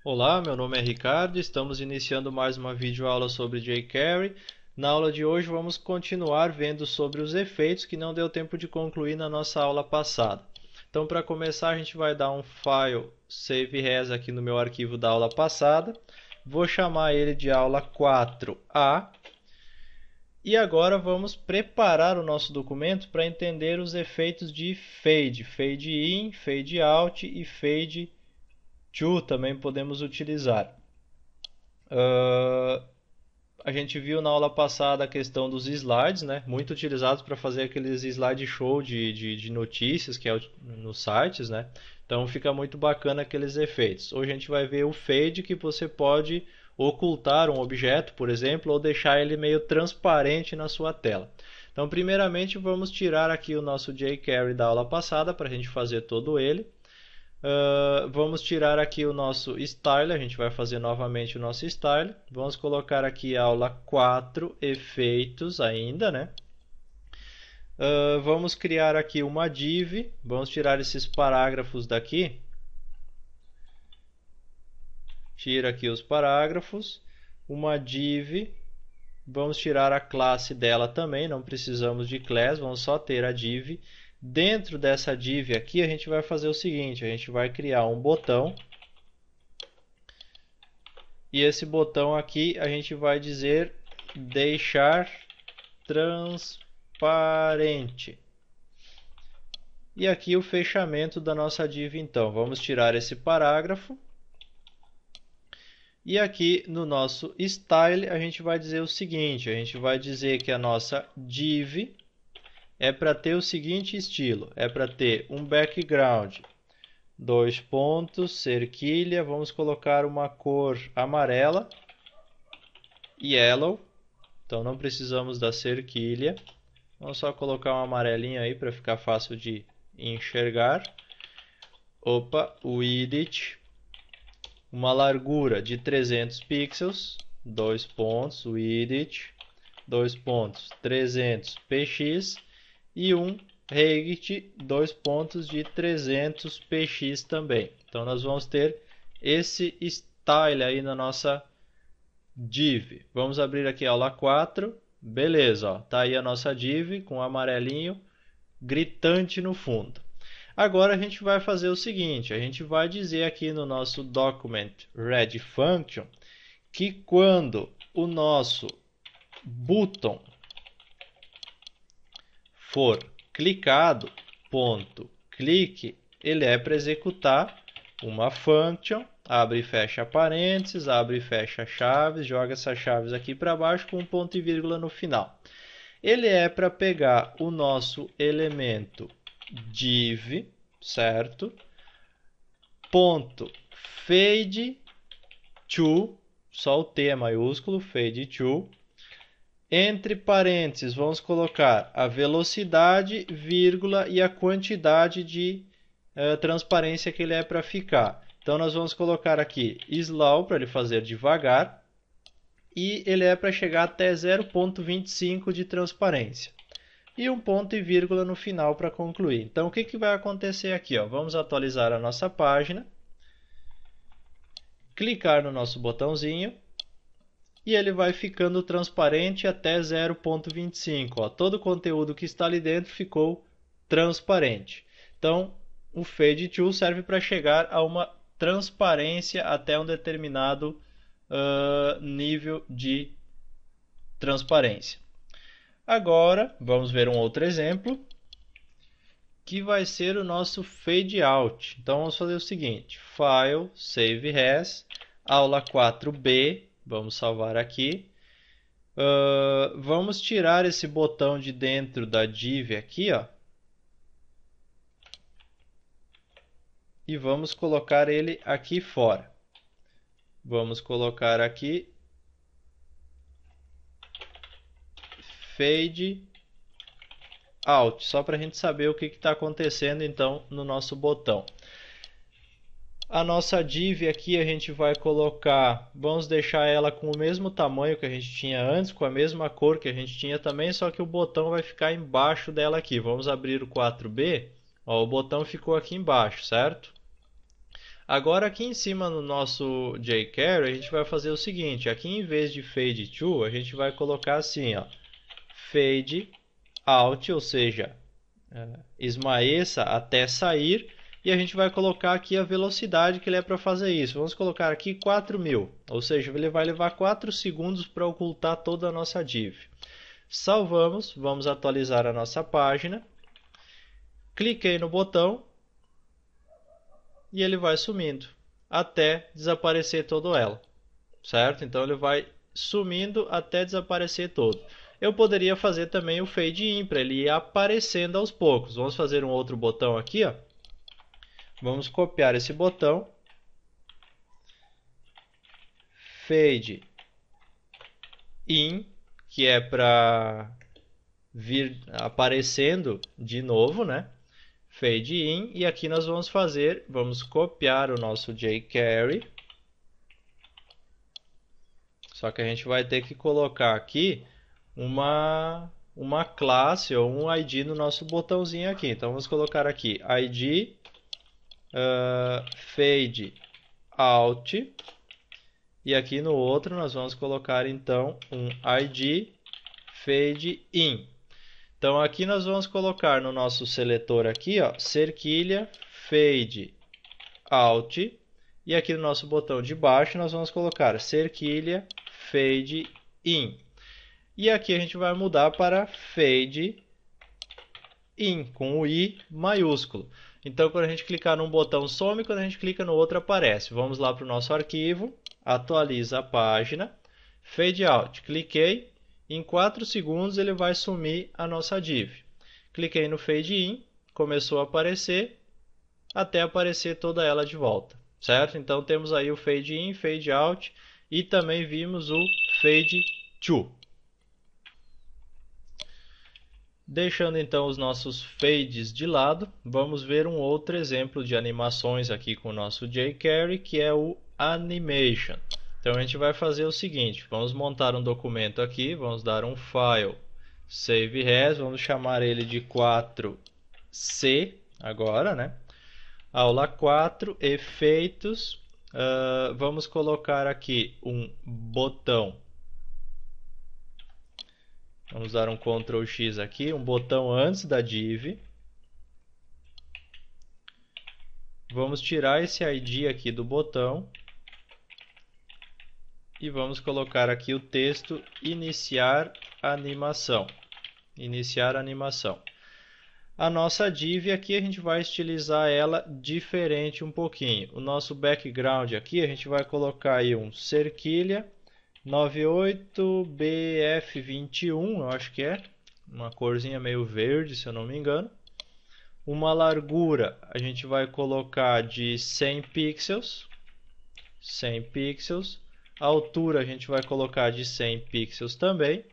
Olá, meu nome é Ricardo, estamos iniciando mais uma videoaula sobre jQuery. Na aula de hoje vamos continuar vendo sobre os efeitos que não deu tempo de concluir na nossa aula passada. Então, para começar, a gente vai dar um file save as aqui no meu arquivo da aula passada. Vou chamar ele de aula 4A. E agora vamos preparar o nosso documento para entender os efeitos de fade, fade in, fade out e fade to também podemos utilizar. A gente viu na aula passada a questão dos slides, né? Muito utilizados para fazer aqueles slideshow de notícias que é nos sites, né? Então fica muito bacana aqueles efeitos. Hoje a gente vai ver o fade, que você pode ocultar um objeto, por exemplo, ou deixar ele meio transparente na sua tela. Então, primeiramente, vamos tirar aqui o nosso jQuery da aula passada para a gente fazer todo ele. Vamos tirar aqui o nosso style, a gente vai fazer novamente o nosso style. Vamos colocar aqui aula 4, efeitos ainda, né? Vamos criar aqui uma div, vamos tirar esses parágrafos daqui. Tira aqui os parágrafos, uma div, vamos tirar a classe dela também, não precisamos de class, vamos só ter a div. Dentro dessa div aqui, a gente vai fazer o seguinte, a gente vai criar um botão. E esse botão aqui, a gente vai dizer deixar transparente. E aqui o fechamento da nossa div, então. Vamos tirar esse parágrafo. E aqui no nosso style, a gente vai dizer o seguinte, a gente vai dizer que a nossa div é para ter o seguinte estilo, é para ter um background, dois pontos, cerquilha, vamos colocar uma cor amarela, yellow, então não precisamos da cerquilha, vamos só colocar um amarelinho aí para ficar fácil de enxergar, width, uma largura de 300 pixels, dois pontos, width, dois pontos, 300 px, e um height, dois pontos de 300 px também. Então nós vamos ter esse style aí na nossa div. Vamos abrir aqui a aula 4. Beleza, ó, tá aí a nossa div com um amarelinho gritante no fundo. Agora a gente vai fazer o seguinte, a gente vai dizer aqui no nosso document read function que quando o nosso button for clicado, ponto, clique, ele é para executar uma function, abre e fecha parênteses, abre e fecha chaves, joga essas chaves aqui para baixo com um ponto e vírgula no final. Ele é para pegar o nosso elemento div, certo? Ponto fade to, só o T é maiúsculo, fade to, entre parênteses, vamos colocar a velocidade, vírgula, e a quantidade de transparência que ele é para ficar. Então, nós vamos colocar aqui slow, para ele fazer devagar, e ele é para chegar até 0,25 de transparência. E um ponto e vírgula no final para concluir. Então, o que vai acontecer aqui? Ó? Vamos atualizar a nossa página, clicar no nosso botãozinho, e ele vai ficando transparente até 0,25. Todo o conteúdo que está ali dentro ficou transparente. Então, o Fade To serve para chegar a uma transparência até um determinado nível de transparência. Agora, vamos ver um outro exemplo, que vai ser o nosso Fade Out. Então, vamos fazer o seguinte, File, Save As, aula 4B, vamos salvar aqui. Vamos tirar esse botão de dentro da div aqui, ó. E vamos colocar ele aqui fora. Vamos colocar aqui Fade Out, só para a gente saber o que está acontecendo então no nosso botão. A nossa div aqui a gente vai colocar, vamos deixar ela com o mesmo tamanho que a gente tinha antes, com a mesma cor que a gente tinha também, só que o botão vai ficar embaixo dela aqui. Vamos abrir o 4B, ó, o botão ficou aqui embaixo, certo? Agora aqui em cima no nosso jQuery a gente vai fazer o seguinte, aqui em vez de fade to, a gente vai colocar assim, ó, fade out, ou seja, esmaeça até sair, e a gente vai colocar aqui a velocidade que ele é para fazer isso. Vamos colocar aqui 4.000, ou seja, ele vai levar 4 segundos para ocultar toda a nossa div. Salvamos, vamos atualizar a nossa página, cliquei no botão e ele vai sumindo até desaparecer toda ela, certo? Então ele vai sumindo até desaparecer todo. Eu poderia fazer também o fade in para ele ir aparecendo aos poucos. Vamos fazer um outro botão aqui, ó. Vamos copiar esse botão, fade in, que é para vir aparecendo de novo, né? Fade in, e aqui nós vamos copiar o nosso jQuery, só que a gente vai ter que colocar aqui uma classe ou um ID no nosso botãozinho aqui. Então vamos colocar aqui ID fade out, e aqui no outro nós vamos colocar então um ID fade in. Então aqui nós vamos colocar no nosso seletor aqui, ó, cerquilha fade out, e aqui no nosso botão de baixo nós vamos colocar cerquilha fade in. E aqui a gente vai mudar para fade in, com o I maiúsculo. Então quando a gente clicar num botão some, quando a gente clica no outro aparece. Vamos lá para o nosso arquivo, atualiza a página, fade out, cliquei. Em 4 segundos ele vai sumir a nossa div. Cliquei no fade in, começou a aparecer, até aparecer toda ela de volta, certo? Então temos aí o fade in, fade out, e também vimos o fade to. Deixando então os nossos fades de lado, vamos ver um outro exemplo de animações aqui com o nosso jQuery, que é o animation. Então a gente vai fazer o seguinte, vamos montar um documento aqui, vamos dar um file save as, vamos chamar ele de 4C agora, né? Aula 4, efeitos, vamos colocar aqui um botão, vamos dar um Ctrl X aqui, um botão antes da div, vamos tirar esse ID aqui do botão, e vamos colocar aqui o texto iniciar animação. Iniciar animação. A nossa div aqui a gente vai estilizar ela diferente um pouquinho. O nosso background aqui a gente vai colocar aí um cerquilha 98BF21, eu acho que é. Uma corzinha meio verde, se eu não me engano. Uma largura a gente vai colocar de 100 pixels. 100 pixels. A altura a gente vai colocar de 100 pixels também.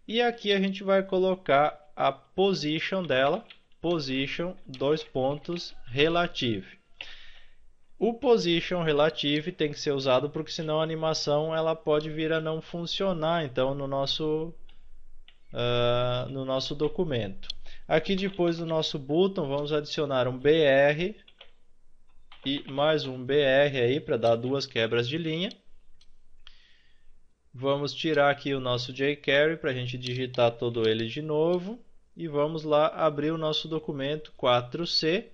E aqui a gente vai colocar a position dela, position, relative. O position relative tem que ser usado porque senão a animação ela pode vir a não funcionar então no nosso documento. Aqui depois do nosso button vamos adicionar um BR e mais um BR aí para dar 2 quebras de linha. Vamos tirar aqui o nosso jQuery para a gente digitar todo ele de novo. E vamos lá abrir o nosso documento 4C.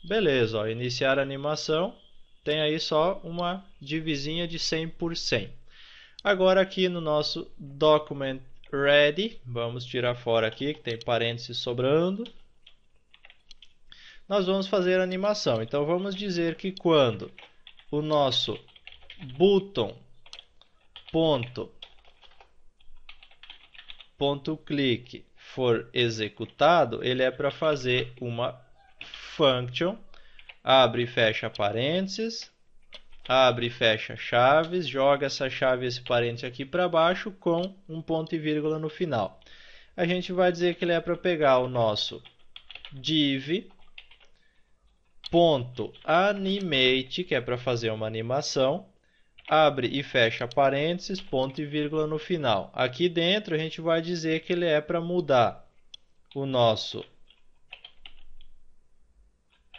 Beleza, ó, iniciar a animação. Tem aí só uma divisinha de 100 por 100. Agora aqui no nosso document ready, vamos tirar fora aqui que tem parênteses sobrando. Nós vamos fazer a animação. Então vamos dizer que quando o nosso button ponto click for executado, ele é para fazer uma function, abre e fecha parênteses, abre e fecha chaves, joga essa chave e esse parênteses aqui para baixo com um ponto e vírgula no final. A gente vai dizer que ele é para pegar o nosso div ponto animate, que é para fazer uma animação, abre e fecha parênteses, ponto e vírgula no final. Aqui dentro a gente vai dizer que ele é para mudar o nosso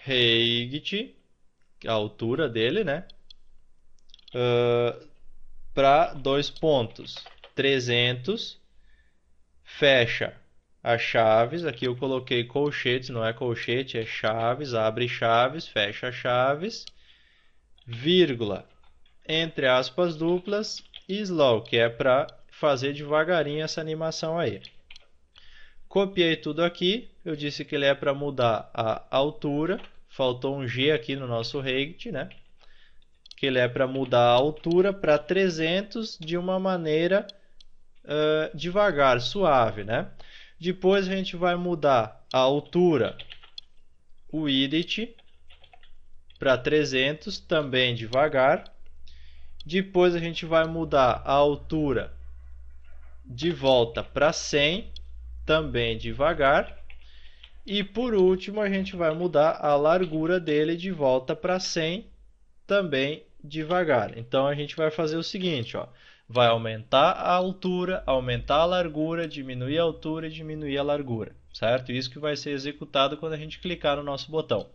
height, a altura dele, né? Para 2 pontos, 300, fecha as chaves, aqui eu coloquei colchetes, não é colchete, é chaves, abre chaves, fecha chaves, vírgula, entre aspas duplas, e slow, que é para fazer devagarinho essa animação aí. Copiei tudo aqui, eu disse que ele é para mudar a altura, faltou um G aqui no nosso rect, né? Que ele é para mudar a altura para 300 de uma maneira devagar, suave, né? Depois a gente vai mudar a altura, o width, para 300, também devagar. Depois a gente vai mudar a altura de volta para 100, também devagar. E por último a gente vai mudar a largura dele de volta para 100, também devagar. Então a gente vai fazer o seguinte, ó. Vai aumentar a altura, aumentar a largura, diminuir a altura e diminuir a largura, certo? Isso que vai ser executado quando a gente clicar no nosso botão.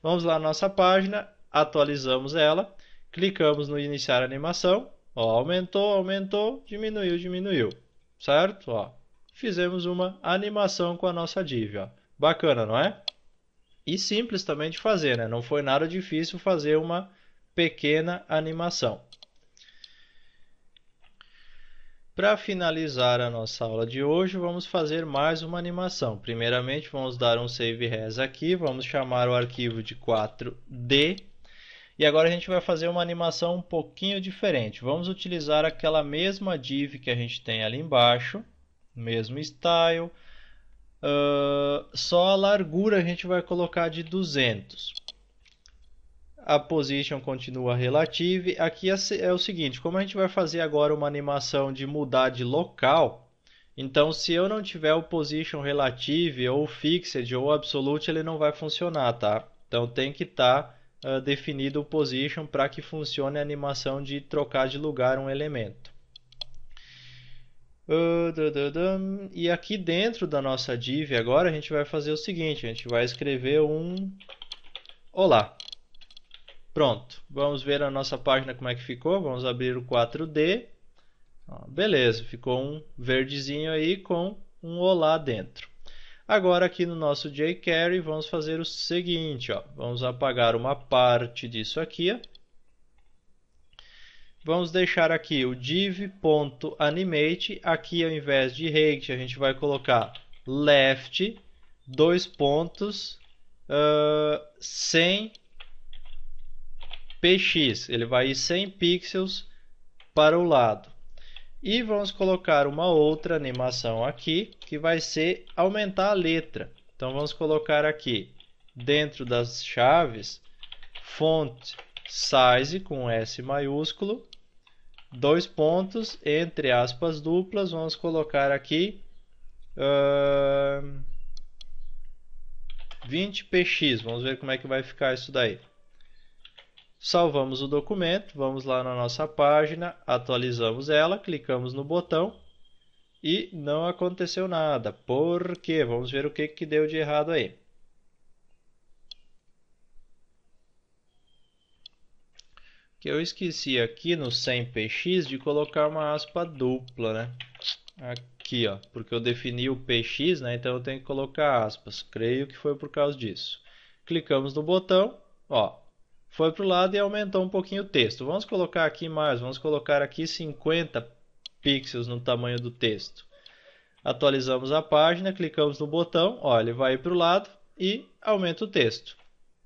Vamos lá na nossa página, atualizamos ela, clicamos no iniciar animação, ó, aumentou, aumentou, diminuiu, diminuiu, certo? Ó, fizemos uma animação com a nossa div, ó. Bacana, não é? E simples também de fazer, né? Não foi nada difícil fazer uma pequena animação. Para finalizar a nossa aula de hoje, vamos fazer mais uma animação. Primeiramente, vamos dar um save as aqui, vamos chamar o arquivo de 4D. E agora a gente vai fazer uma animação um pouquinho diferente. Vamos utilizar aquela mesma div que a gente tem ali embaixo, mesmo style. Só a largura a gente vai colocar de 200. A position continua relative. Aqui é o seguinte, como a gente vai fazer agora uma animação de mudar de local, então se eu não tiver o position relative, ou fixed, ou absolute, ele não vai funcionar, tá? Então tem que estar definido o position para que funcione a animação de trocar de lugar um elemento. E aqui dentro da nossa div agora a gente vai fazer o seguinte, a gente vai escrever um olá. Pronto, vamos ver a nossa página como é que ficou, vamos abrir o 4D, beleza, ficou um verdezinho aí com um olá dentro. Agora aqui no nosso jQuery vamos fazer o seguinte, ó, vamos apagar uma parte disso aqui, ó. Vamos deixar aqui o div.animate, aqui ao invés de rect a gente vai colocar left, 2 pontos, 100 px, ele vai ir 100 pixels para o lado. E vamos colocar uma outra animação aqui, que vai ser aumentar a letra. Então vamos colocar aqui, dentro das chaves, font size com S maiúsculo, 2 pontos, entre aspas duplas, vamos colocar aqui 20 px, vamos ver como é que vai ficar isso daí. Salvamos o documento, vamos lá na nossa página, atualizamos ela, clicamos no botão e não aconteceu nada. Por quê? Vamos ver o que deu de errado aí. Que eu esqueci aqui no 100px de colocar uma aspa dupla, né? Aqui, ó, porque eu defini o px, né? Então eu tenho que colocar aspas. Creio que foi por causa disso. Clicamos no botão, ó. Foi para o lado e aumentou um pouquinho o texto. Vamos colocar aqui mais, vamos colocar aqui 50 pixels no tamanho do texto. Atualizamos a página, clicamos no botão, ó, ele vai para o lado e aumenta o texto,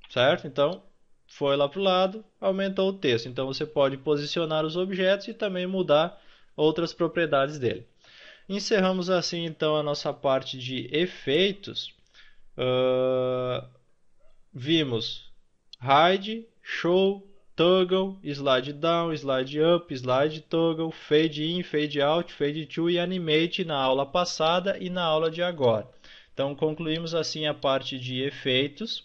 certo? Então, foi lá para o lado, aumentou o texto. Então, você pode posicionar os objetos e também mudar outras propriedades dele. Encerramos assim, então, a nossa parte de efeitos. Vimos hide, show, toggle, slide down, slide up, slide toggle, fade in, fade out, fade to e animate na aula passada e na aula de agora. Então concluímos assim a parte de efeitos.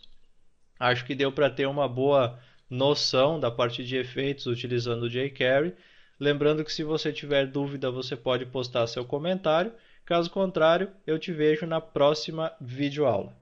Acho que deu para ter uma boa noção da parte de efeitos utilizando o jQuery. Lembrando que se você tiver dúvida, você pode postar seu comentário. Caso contrário, eu te vejo na próxima videoaula.